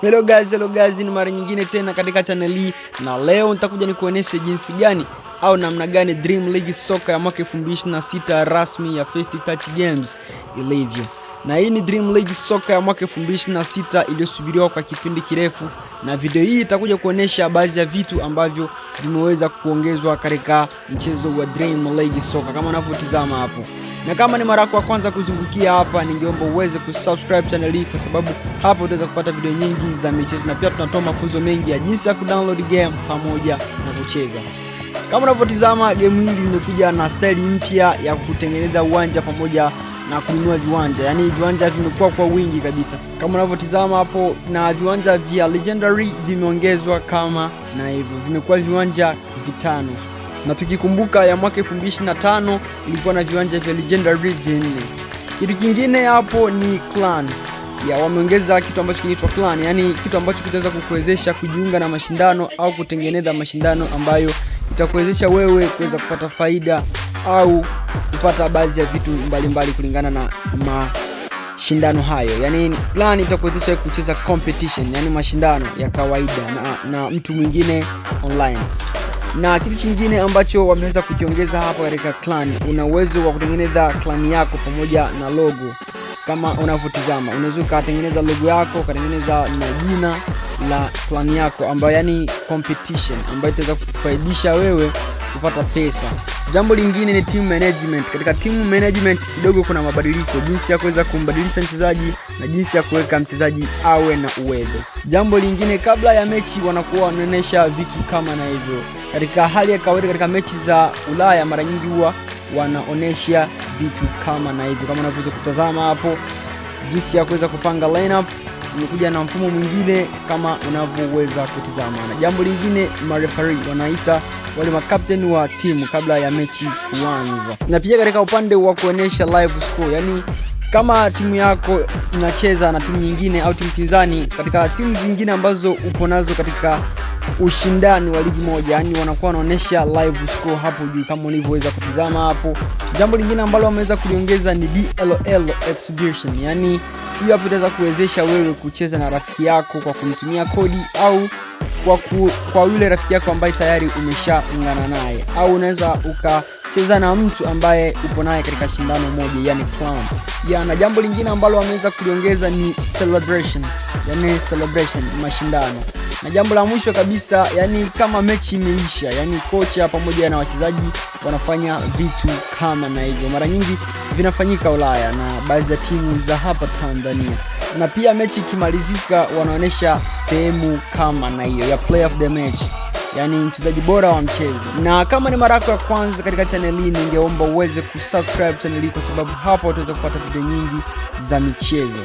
Hello guys, ni mara nyingine tena katika channel hii, na leo nitakuja nikuoneshe jinsi gani au namna gani Dream League Soccer ya mwaka 2026 rasmi ya First Touch Games ilivyo. Na hii ni Dream League Soccer ya mwaka 2026 iliyosubiriwa kwa kipindi kirefu, na video hii itakuja kuonesha baadhi ya vitu ambavyo vimeweza kuongezwa katika mchezo wa Dream League Soccer kama unavyotazama hapo. Na kama ni mara yako ya kwanza kuzungukia hapa, ningeomba uweze kusubscribe channel hii, kwa sababu hapo utaweza kupata video nyingi za michezo, na pia tunatoa mafunzo mengi ya jinsi ya kudownload game pamoja na kucheza. Kama unavyotazama, game hili limekuja na style mpya ya kutengeneza uwanja pamoja na kununua viwanja. Yaani viwanja vimekuwa kwa wingi kabisa kama unavyotazama hapo, na viwanja vya Legendary vimeongezwa kama na hivyo, vimekuwa viwanja vitano. Na tukikumbuka ya mwaka 2025 ilikuwa na viwanja vya Legendary 4. Kitu kingine hapo ni clan. Ya wameongeza kitu ambacho kinaitwa clan, yani kitu ambacho kitaweza kukuwezesha kujiunga na mashindano au kutengeneza mashindano ambayo itakuwezesha wewe kuweza kupata faida au kupata baadhi ya vitu mbalimbali kulingana na mashindano hayo. Yani clan itakuwezesha kucheza competition, yani mashindano ya kawaida na mtu mwingine online. Na kitu kingine ambacho wameweza kukiongeza hapa katika clan, una uwezo wa kutengeneza clan yako pamoja na logo. Kama unavyotazama, unaweza kutengeneza logo yako, kutengeneza na jina la clan yako, ambayo yani competition ambayo itaweza kukufaidisha wewe kupata pesa. Jambo lingine ni team management. Katika team management kidogo kuna mabadiliko, jinsi ya kuweza kumbadilisha mchezaji na jinsi ya kuweka mchezaji awe na uwezo. Jambo lingine, kabla ya mechi wanakuwa wanaonesha vitu kama na hivyo. Katika hali ya kawaida katika mechi za Ulaya mara nyingi huwa wanaonesha vitu kama na hivyo, kama unavyoweza kutazama hapo, jinsi ya kuweza kupanga lineup. Imekuja na mfumo mwingine kama unavyoweza kutazama. Na jambo lingine, mareferee wanaita wale makapteni wa timu kabla ya mechi kuanza. Na pia katika upande wa kuonesha live score, yani kama timu yako inacheza na timu nyingine au timu pinzani katika timu zingine ambazo upo nazo katika ushindani wa ligi moja, yani wanakuwa wanaonesha live score hapo juu kama ulivyoweza kutazama hapo. Jambo lingine ambalo wameweza kuliongeza ni DLL exhibition, yani hiyo hapo itaweza kuwezesha wewe kucheza na rafiki yako kwa kumtumia kodi au kwa yule rafiki yako ambaye tayari umeshaungana naye, au unaweza ukacheza na mtu ambaye upo naye katika shindano moja, yani clan. Na jambo lingine ambalo wameweza kuliongeza ni celebration, yani celebration mashindano. Na jambo la mwisho kabisa, yani kama mechi imeisha, yani kocha pamoja na wachezaji wanafanya vitu kama na hivyo. Mara nyingi vinafanyika Ulaya na baadhi ya timu za hapa Tanzania. Na pia mechi ikimalizika wanaonesha sehemu kama na hiyo ya player of the match, yani mchezaji bora wa mchezo. Na kama ni mara yako ya kwanza katika channel hii, ningeomba uweze kusubscribe channel hii, kwa sababu hapo utaweza kupata video nyingi za michezo.